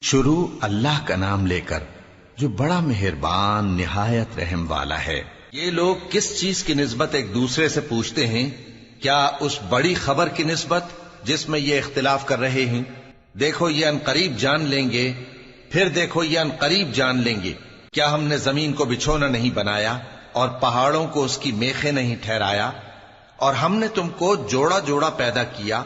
شروع اللہ کا نام لے کر جو بڑا مہربان نہایت رحم والا ہے۔ یہ لوگ کس چیز کی نسبت ایک دوسرے سے پوچھتے ہیں؟ کیا اس بڑی خبر کی نسبت جس میں یہ اختلاف کر رہے ہیں؟ دیکھو یہ انقریب جان لیں گے، پھر دیکھو یہ انقریب جان لیں گے۔ کیا ہم نے زمین کو بچھونا نہیں بنایا اور پہاڑوں کو اس کی میخیں نہیں ٹھہرایا؟ اور ہم نے تم کو جوڑا جوڑا پیدا کیا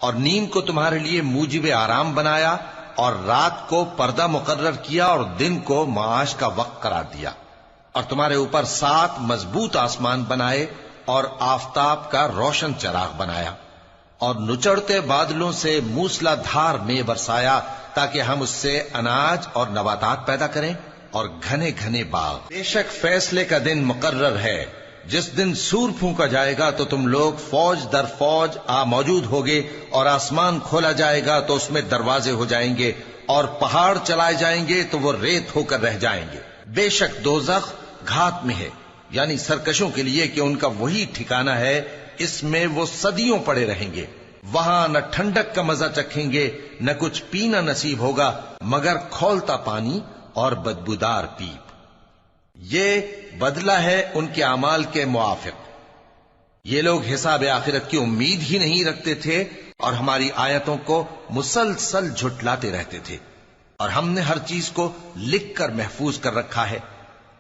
اور نیند کو تمہارے لیے موجب آرام بنایا اور رات کو پردہ مقرر کیا اور دن کو معاش کا وقت قرار دیا، اور تمہارے اوپر 7 مضبوط آسمان بنائے اور آفتاب کا روشن چراغ بنایا، اور نچڑتے بادلوں سے موسلا دھار میں برسایا تاکہ ہم اس سے اناج اور نباتات پیدا کریں اور گھنے گھنے باغ۔ بے شک فیصلے کا دن مقرر ہے، جس دن سور پھونکا جائے گا تو تم لوگ فوج در فوج موجود ہوگے، اور آسمان کھولا جائے گا تو اس میں دروازے ہو جائیں گے، اور پہاڑ چلائے جائیں گے تو وہ ریت ہو کر رہ جائیں گے۔ بے شک دوزخ گھات میں ہے، یعنی سرکشوں کے لیے کہ ان کا وہی ٹھکانہ ہے، اس میں وہ صدیوں پڑے رہیں گے۔ وہاں نہ ٹھنڈک کا مزہ چکھیں گے، نہ کچھ پینا نصیب ہوگا مگر کھولتا پانی اور بدبودار پیپ۔ یہ بدلہ ہے ان کے اعمال کے موافق۔ یہ لوگ حساب آخرت کی امید ہی نہیں رکھتے تھے اور ہماری آیتوں کو مسلسل جھٹلاتے رہتے تھے، اور ہم نے ہر چیز کو لکھ کر محفوظ کر رکھا ہے۔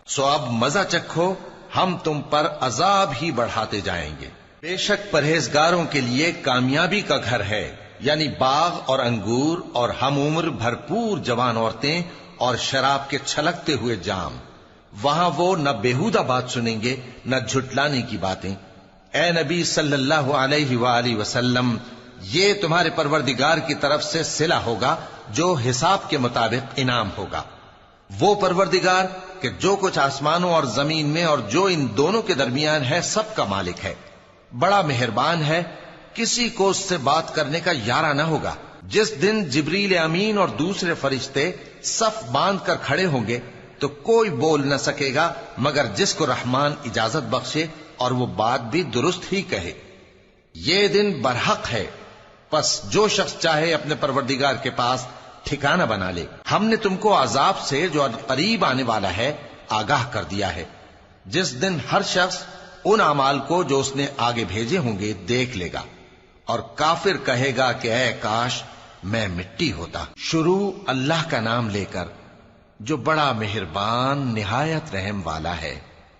سو اب مزہ چکھو، ہم تم پر عذاب ہی بڑھاتے جائیں گے۔ بے شک پرہیزگاروں کے لیے کامیابی کا گھر ہے، یعنی باغ اور انگور اور ہم عمر بھرپور جوان عورتیں اور شراب کے چھلکتے ہوئے جام۔ وہاں وہ نہ بیہودہ بات سنیں گے نہ جھٹلانے کی باتیں۔ اے نبی صلی اللہ علیہ وآلہ وسلم، یہ تمہارے پروردگار کی طرف سے صلہ ہوگا جو حساب کے مطابق انعام ہوگا۔ وہ پروردگار کہ جو کچھ آسمانوں اور زمین میں اور جو ان دونوں کے درمیان ہے سب کا مالک ہے، بڑا مہربان ہے، کسی کو اس سے بات کرنے کا یارہ نہ ہوگا۔ جس دن جبریل امین اور دوسرے فرشتے صف باندھ کر کھڑے ہوں گے تو کوئی بول نہ سکے گا مگر جس کو رحمان اجازت بخشے اور وہ بات بھی درست ہی کہے۔ یہ دن برحق ہے، پس جو شخص چاہے اپنے پروردگار کے پاس ٹھکانہ بنا لے۔ ہم نے تم کو عذاب سے جو قریب آنے والا ہے آگاہ کر دیا ہے، جس دن ہر شخص ان اعمال کو جو اس نے آگے بھیجے ہوں گے دیکھ لے گا، اور کافر کہے گا کہ اے کاش میں مٹی ہوتا۔ شروع اللہ کا نام لے کر جو بڑا مہربان نہایت رحم والا ہے۔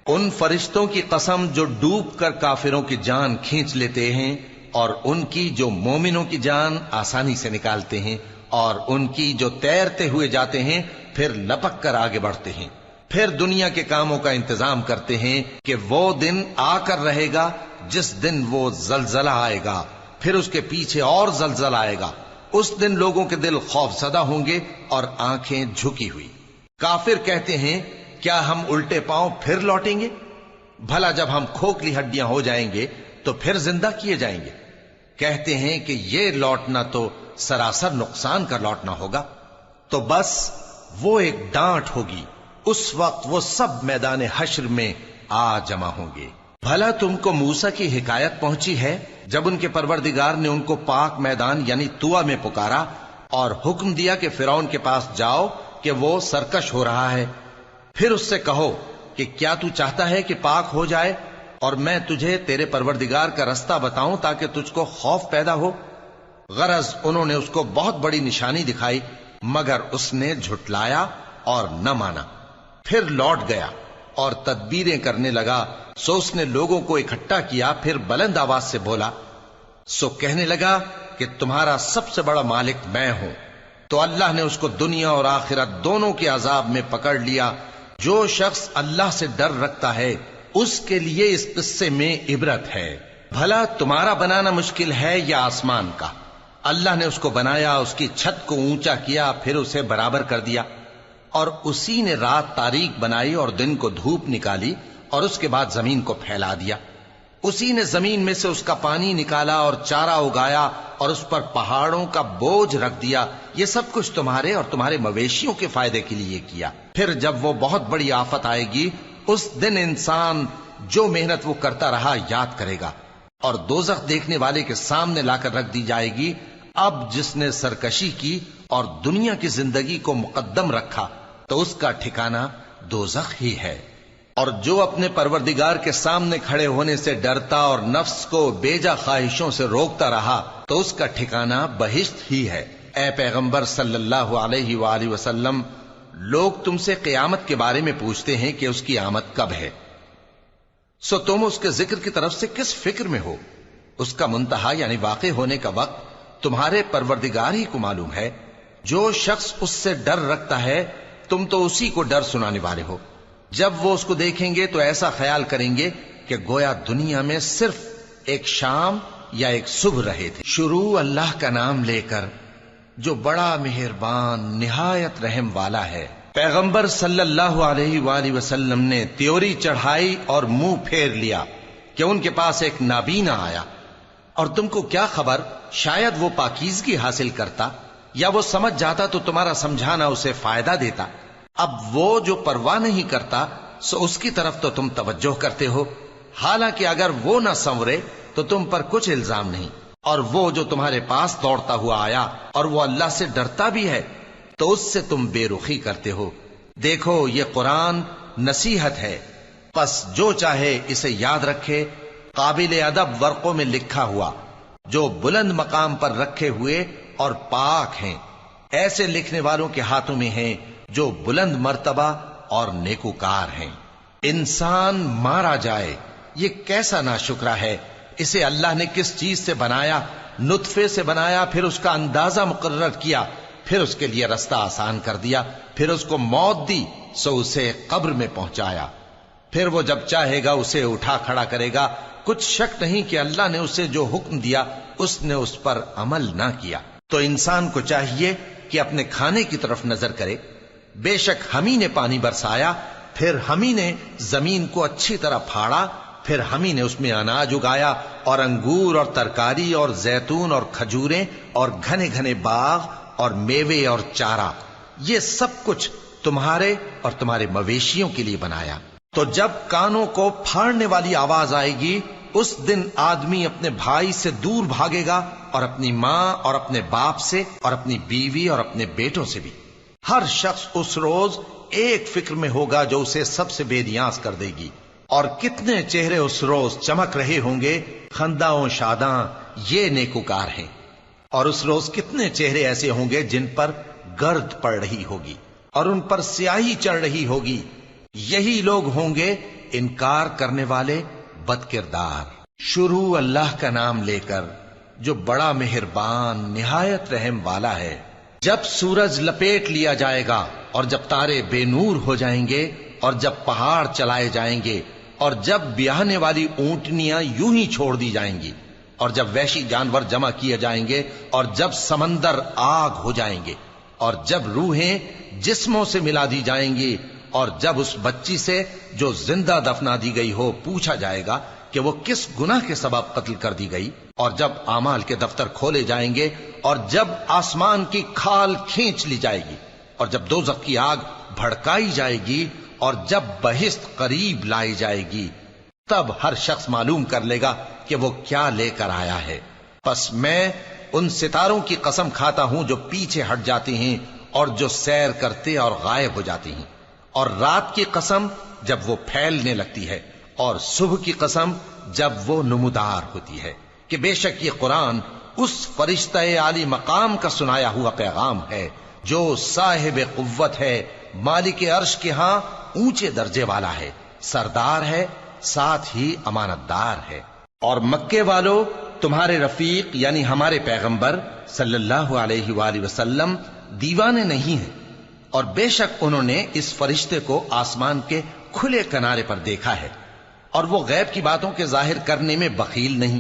ان فرشتوں کی قسم جو ڈوب کر کافروں کی جان کھینچ لیتے ہیں، اور ان کی جو مومنوں کی جان آسانی سے نکالتے ہیں، اور ان کی جو تیرتے ہوئے جاتے ہیں پھر لپک کر آگے بڑھتے ہیں، پھر دنیا کے کاموں کا انتظام کرتے ہیں کہ وہ دن آ کر رہے گا جس دن وہ زلزلہ آئے گا، پھر اس کے پیچھے اور زلزلہ آئے گا۔ اس دن لوگوں کے دل خوف زدہ ہوں گے اور آنکھیں جھکی ہوئی۔ کافر کہتے ہیں کیا ہم الٹے پاؤں پھر لوٹیں گے؟ بھلا جب ہم کھوکھلی ہڈیاں ہو جائیں گے تو پھر زندہ کیے جائیں گے؟ کہتے ہیں کہ یہ لوٹنا تو سراسر نقصان کا لوٹنا ہوگا۔ تو بس وہ ایک ڈانٹ ہوگی، اس وقت وہ سب میدان حشر میں آ جمع ہوں گے۔ بھلا تم کو موسیٰ کی حکایت پہنچی ہے جب ان کے پروردگار نے ان کو پاک میدان یعنی طویٰ میں پکارا اور حکم دیا کہ فرعون کے پاس جاؤ کہ وہ سرکش ہو رہا ہے، پھر اس سے کہو کہ کیا تو چاہتا ہے کہ پاک ہو جائے اور میں تجھے تیرے پروردگار کا رستہ بتاؤں تاکہ تجھ کو خوف پیدا ہو؟ غرض انہوں نے اس کو بہت بڑی نشانی دکھائی مگر اس نے جھٹلایا اور نہ مانا، پھر لوٹ گیا اور تدبیریں کرنے لگا۔ سو اس نے لوگوں کو اکٹھا کیا، پھر بلند آواز سے بولا، سو کہنے لگا کہ تمہارا سب سے بڑا مالک میں ہوں۔ تو اللہ نے اس کو دنیا اور آخرت دونوں کے عذاب میں پکڑ لیا۔ جو شخص اللہ سے ڈر رکھتا ہے اس کے لیے اس قصے میں عبرت ہے۔ بھلا تمہارا بنانا مشکل ہے یا آسمان کا؟ اللہ نے اس کو بنایا، اس کی چھت کو اونچا کیا، پھر اسے برابر کر دیا، اور اسی نے رات تاریک بنائی اور دن کو دھوپ نکالی، اور اس کے بعد زمین کو پھیلا دیا۔ اسی نے زمین میں سے اس کا پانی نکالا اور چارہ اگایا اور اس پر پہاڑوں کا بوجھ رکھ دیا۔ یہ سب کچھ تمہارے اور تمہارے مویشیوں کے فائدے کے لیے کیا۔ پھر جب وہ بہت بڑی آفت آئے گی اس دن انسان جو محنت وہ کرتا رہا یاد کرے گا، اور دوزخ دیکھنے والے کے سامنے لا کر رکھ دی جائے گی، اب جس نے سرکشی کی اور دنیا کی زندگی کو مقدم رکھا تو اس کا ٹھکانہ دوزخ ہی ہے، اور جو اپنے پروردگار کے سامنے کھڑے ہونے سے ڈرتا اور نفس کو بیجا خواہشوں سے روکتا رہا تو اس کا ٹھکانہ بہشت ہی ہے۔ اے پیغمبر صلی اللہ علیہ وآلہ وسلم، لوگ تم سے قیامت کے بارے میں پوچھتے ہیں کہ اس کی آمد کب ہے، سو تم اس کے ذکر کی طرف سے کس فکر میں ہو؟ اس کا منتہا یعنی واقع ہونے کا وقت تمہارے پروردگار ہی کو معلوم ہے۔ جو شخص اس سے ڈر رکھتا ہے تم تو اسی کو ڈر سنانے والے ہو۔ جب وہ اس کو دیکھیں گے تو ایسا خیال کریں گے کہ گویا دنیا میں صرف ایک شام یا ایک صبح رہے تھے۔ شروع اللہ کا نام لے کر جو بڑا مہربان نہایت رحم والا ہے۔ پیغمبر صلی اللہ علیہ وآلہ وسلم نے تیوری چڑھائی اور منہ پھیر لیا کہ ان کے پاس ایک نابینا آیا، اور تم کو کیا خبر، شاید وہ پاکیزگی حاصل کرتا یا وہ سمجھ جاتا تو تمہارا سمجھانا اسے فائدہ دیتا۔ اب وہ جو پرواہ نہیں کرتا سو اس کی طرف تو تم توجہ کرتے ہو، حالانکہ اگر وہ نہ سنورے تو تم پر کچھ الزام نہیں۔ اور وہ جو تمہارے پاس دوڑتا ہوا آیا اور وہ اللہ سے ڈرتا بھی ہے تو اس سے تم بے رخی کرتے ہو۔ دیکھو یہ قرآن نصیحت ہے، پس جو چاہے اسے یاد رکھے۔ قابل ادب ورقوں میں لکھا ہوا جو بلند مقام پر رکھے ہوئے اور پاک ہیں، ایسے لکھنے والوں کے ہاتھوں میں ہیں جو بلند مرتبہ اور نیکوکار ہیں۔ انسان مارا جائے، یہ کیسا ناشکرا ہے۔ اسے اللہ نے کس چیز سے بنایا؟ نطفے سے بنایا، پھر اس کا اندازہ مقرر کیا، پھر اس کے لیے رستہ آسان کر دیا، پھر اس کو موت دی سو اسے قبر میں پہنچایا، پھر وہ جب چاہے گا اسے اٹھا کھڑا کرے گا۔ کچھ شک نہیں کہ اللہ نے اسے جو حکم دیا اس نے اس پر عمل نہ کیا۔ تو انسان کو چاہیے کہ اپنے کھانے کی طرف نظر کرے۔ بے شک ہم ہی نے پانی برسایا، پھر ہم ہی نے زمین کو اچھی طرح پھاڑا، پھر ہم ہی نے اس میں اناج اگایا اور انگور اور ترکاری اور زیتون اور کھجوریں اور گھنے گھنے باغ اور میوے اور چارہ، یہ سب کچھ تمہارے اور تمہارے مویشیوں کے لیے بنایا۔ تو جب کانوں کو پھاڑنے والی آواز آئے گی اس دن آدمی اپنے بھائی سے دور بھاگے گا، اور اپنی ماں اور اپنے باپ سے اور اپنی بیوی اور اپنے بیٹوں سے بھی۔ ہر شخص اس روز ایک فکر میں ہوگا جو اسے سب سے بے نیاز کر دے گی۔ اور کتنے چہرے اس روز چمک رہے ہوں گے، خنداں و شاداں، یہ نیکوکار ہیں۔ اور اس روز کتنے چہرے ایسے ہوں گے جن پر گرد پڑ رہی ہوگی اور ان پر سیاہی چڑھ رہی ہوگی، یہی لوگ ہوں گے انکار کرنے والے بد کردار۔ شروع اللہ کا نام لے کر جو بڑا مہربان نہایت رحم والا ہے۔ جب سورج لپیٹ لیا جائے گا اور جب تارے بے نور ہو جائیں گے اور جب پہاڑ چلائے جائیں گے اور جب بیاہنے والی اونٹنیاں یوں ہی چھوڑ دی جائیں گی اور جب وحشی جانور جمع کیے جائیں گے اور جب سمندر آگ ہو جائیں گے اور جب روحیں جسموں سے ملا دی جائیں گی اور جب اس بچی سے جو زندہ دفنا دی گئی ہو پوچھا جائے گا کہ وہ کس گناہ کے سبب قتل کر دی گئی، اور جب اعمال کے دفتر کھولے جائیں گے اور جب آسمان کی کھال کھینچ لی جائے گی اور جب دوزخ کی آگ بھڑکائی جائے گی اور جب بہشت قریب لائی جائے گی، تب ہر شخص معلوم کر لے گا کہ وہ کیا لے کر آیا ہے۔ پس میں ان ستاروں کی قسم کھاتا ہوں جو پیچھے ہٹ جاتے ہیں اور جو سیر کرتے اور غائب ہو جاتے ہیں، اور رات کی قسم جب وہ پھیلنے لگتی ہے، اور صبح کی قسم جب وہ نمودار ہوتی ہے، کہ بے شک یہ قرآن اس فرشتہ عالی مقام کا سنایا ہوا پیغام ہے جو صاحب قوت ہے، مالک عرش کے ہاں اونچے درجے والا ہے، سردار ہے، ساتھ ہی امانت دار ہے۔ اور مکے والو، تمہارے رفیق یعنی ہمارے پیغمبر صلی اللہ علیہ وآلہ وسلم دیوانے نہیں ہیں، اور بے شک انہوں نے اس فرشتے کو آسمان کے کھلے کنارے پر دیکھا ہے، اور وہ غیب کی باتوں کے ظاہر کرنے میں بخیل نہیں،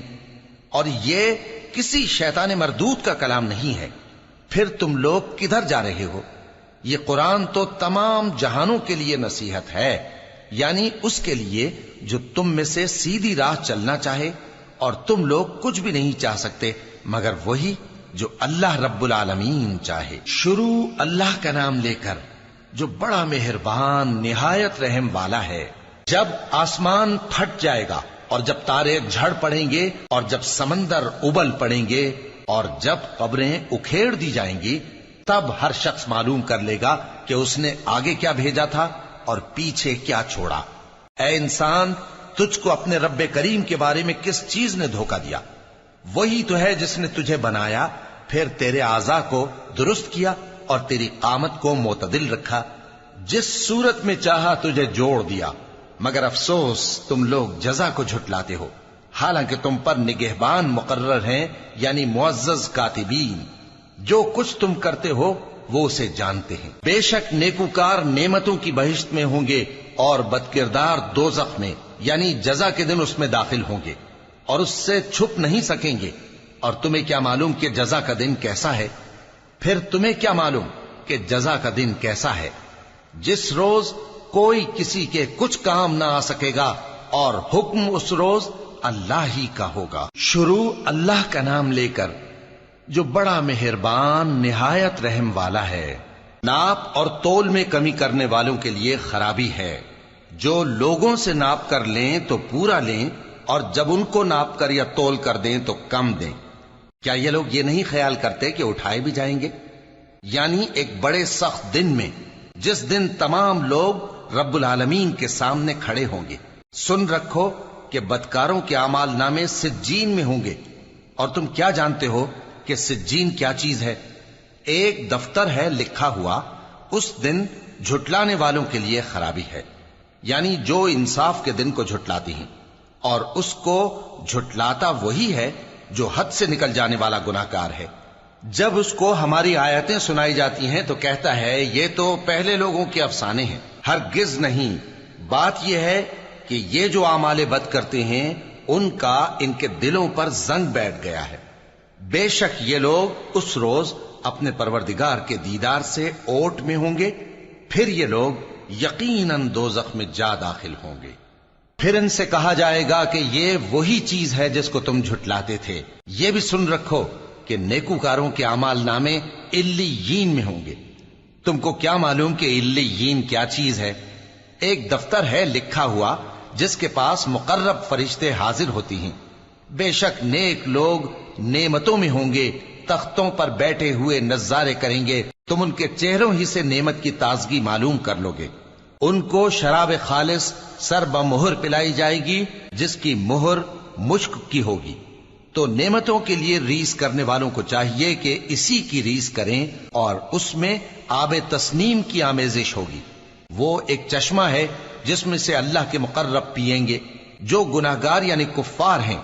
اور یہ کسی شیطان مردود کا کلام نہیں ہے۔ پھر تم لوگ کدھر جا رہے ہو؟ یہ قرآن تو تمام جہانوں کے لیے نصیحت ہے، یعنی اس کے لیے جو تم میں سے سیدھی راہ چلنا چاہے، اور تم لوگ کچھ بھی نہیں چاہ سکتے مگر وہی جو اللہ رب العالمین چاہے۔ شروع اللہ کا نام لے کر جو بڑا مہربان نہایت رحم والا ہے۔ جب آسمان پھٹ جائے گا اور جب تارے جھڑ پڑیں گے اور جب سمندر ابل پڑیں گے اور جب قبریں اکھیڑ دی جائیں گی تب ہر شخص معلوم کر لے گا کہ اس نے آگے کیا بھیجا تھا اور پیچھے کیا چھوڑا۔ اے انسان، تجھ کو اپنے رب کریم کے بارے میں کس چیز نے دھوکہ دیا؟ وہی تو ہے جس نے تجھے بنایا، پھر تیرے اعضاء کو درست کیا اور تیری قامت کو معتدل رکھا، جس صورت میں چاہا تجھے جوڑ دیا۔ مگر افسوس تم لوگ جزا کو جھٹلاتے ہو، حالانکہ تم پر نگہبان مقرر ہیں، یعنی معزز کاتبین۔ جو کچھ تم کرتے ہو وہ اسے جانتے ہیں۔ بے شک نیکوکار نعمتوں کی بہشت میں ہوں گے اور بدکردار دوزخ میں، یعنی جزا کے دن اس میں داخل ہوں گے اور اس سے چھپ نہیں سکیں گے۔ اور تمہیں کیا معلوم کہ جزا کا دن کیسا ہے؟ پھر تمہیں کیا معلوم کہ جزا کا دن کیسا ہے؟ جس روز کوئی کسی کے کچھ کام نہ آ سکے گا اور حکم اس روز اللہ ہی کا ہوگا۔ شروع اللہ کا نام لے کر جو بڑا مہربان نہایت رحم والا ہے۔ ناپ اور تول میں کمی کرنے والوں کے لیے خرابی ہے۔ جو لوگوں سے ناپ کر لیں تو پورا لیں، اور جب ان کو ناپ کر یا تول کر دیں تو کم دیں۔ کیا یہ لوگ یہ نہیں خیال کرتے کہ اٹھائے بھی جائیں گے؟ یعنی ایک بڑے سخت دن میں، جس دن تمام لوگ رب العالمین کے سامنے کھڑے ہوں گے۔ سن رکھو کہ بدکاروں کے اعمال نامے سجین میں ہوں گے، اور تم کیا جانتے ہو کہ سجین کیا چیز ہے؟ ایک دفتر ہے لکھا ہوا، اس دن جھٹلانے والوں کے لیے خرابی ہے، یعنی جو انصاف کے دن کو جھٹلاتی ہیں، اور اس کو جھٹلاتا وہی ہے جو حد سے نکل جانے والا گناہگار ہے۔ جب اس کو ہماری آیتیں سنائی جاتی ہیں تو کہتا ہے یہ تو پہلے لوگوں کے افسانے ہیں۔ ہرگز نہیں، بات یہ ہے کہ یہ جو اعمال بد کرتے ہیں ان کا ان کے دلوں پر زنگ بیٹھ گیا ہے۔ بے شک یہ لوگ اس روز اپنے پروردگار کے دیدار سے اوٹ میں ہوں گے، پھر یہ لوگ یقیناً دوزخ میں جا داخل ہوں گے۔ پھر ان سے کہا جائے گا کہ یہ وہی چیز ہے جس کو تم جھٹلاتے تھے۔ یہ بھی سن رکھو کہ نیکوکاروں کے اعمال نامے علیین میں ہوں گے۔ تم کو کیا معلوم کہ علیین کیا چیز ہے؟ ایک دفتر ہے لکھا ہوا جس کے پاس مقرب فرشتے حاضر ہوتی ہیں۔ بے شک نیک لوگ نعمتوں میں ہوں گے، تختوں پر بیٹھے ہوئے نظارے کریں گے، تم ان کے چہروں ہی سے نعمت کی تازگی معلوم کر لو گے۔ ان کو شراب خالص سر بمہر پلائی جائے گی جس کی مہر مشک کی ہوگی۔ تو نعمتوں کے لیے ریس کرنے والوں کو چاہیے کہ اسی کی ریس کریں، اور اس میں آب تسنیم کی آمیزش ہوگی۔ وہ ایک چشمہ ہے جس میں سے اللہ کے مقرب پیئیں گے۔ جو گناہگار یعنی کفار ہیں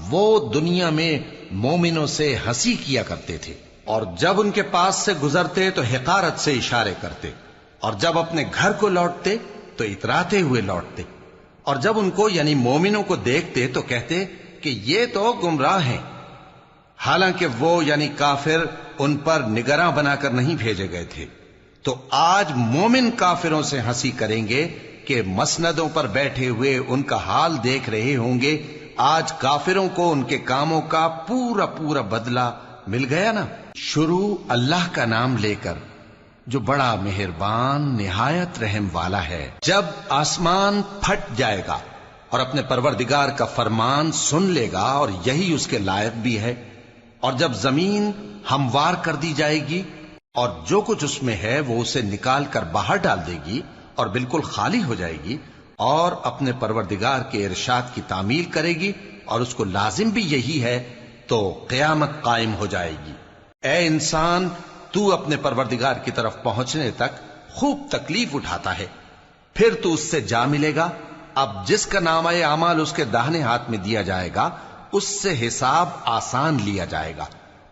وہ دنیا میں مومنوں سے ہنسی کیا کرتے تھے، اور جب ان کے پاس سے گزرتے تو حقارت سے اشارے کرتے، اور جب اپنے گھر کو لوٹتے تو اتراتے ہوئے لوٹتے، اور جب ان کو یعنی مومنوں کو دیکھتے تو کہتے کہ یہ تو گمراہ ہیں، حالانکہ وہ یعنی کافر ان پر نگراں بنا کر نہیں بھیجے گئے تھے۔ تو آج مومن کافروں سے ہنسی کریں گے کہ مسندوں پر بیٹھے ہوئے ان کا حال دیکھ رہے ہوں گے۔ آج کافروں کو ان کے کاموں کا پورا پورا بدلہ مل گیا نا۔ شروع اللہ کا نام لے کر جو بڑا مہربان نہایت رحم والا ہے۔ جب آسمان پھٹ جائے گا اور اپنے پروردگار کا فرمان سن لے گا، اور یہی اس کے لائق بھی ہے، اور جب زمین ہموار کر دی جائے گی اور جو کچھ اس میں ہے وہ اسے نکال کر باہر ڈال دے گی اور بالکل خالی ہو جائے گی، اور اپنے پروردگار کے ارشاد کی تعمیل کرے گی، اور اس کو لازم بھی یہی ہے، تو قیامت قائم ہو جائے گی۔ اے انسان، تو اپنے پروردگار کی طرف پہنچنے تک خوب تکلیف اٹھاتا ہے، پھر تو اس سے جا ملے گا۔ اب جس کا نامہ اعمال اس کے داہنے ہاتھ میں دیا جائے گا اس سے حساب آسان لیا جائے گا،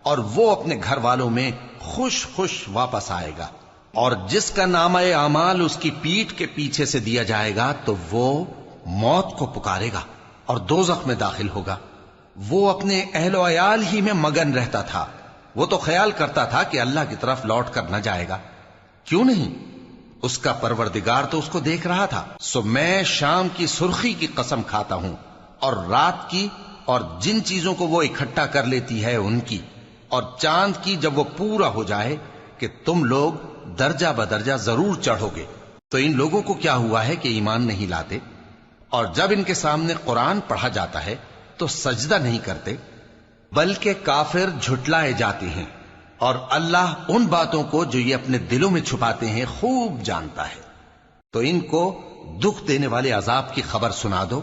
اور وہ اپنے گھر والوں میں خوش خوش واپس آئے گا۔ اور جس کا نامہ اعمال اس کی پیٹھ کے پیچھے سے دیا جائے گا تو وہ موت کو پکارے گا اور دوزخ میں داخل ہوگا۔ وہ اپنے اہل و عیال ہی میں مگن رہتا تھا، وہ تو خیال کرتا تھا کہ اللہ کی طرف لوٹ کر نہ جائے گا، کیوں نہیں؟ اس کا پروردگار تو اس کو دیکھ رہا تھا۔ سو میں شام کی سرخی کی قسم کھاتا ہوں، اور رات کی، اور جن چیزوں کو وہ اکٹھا کر لیتی ہے ان کی، اور چاند کی جب وہ پورا ہو جائے، کہ تم لوگ درجہ بدرجہ ضرور چڑھو گے۔ تو ان لوگوں کو کیا ہوا ہے کہ ایمان نہیں لاتے، اور جب ان کے سامنے قرآن پڑھا جاتا ہے تو سجدہ نہیں کرتے؟ بلکہ کافر جھٹلائے جاتے ہیں، اور اللہ ان باتوں کو جو یہ اپنے دلوں میں چھپاتے ہیں خوب جانتا ہے۔ تو ان کو دکھ دینے والے عذاب کی خبر سنا دو۔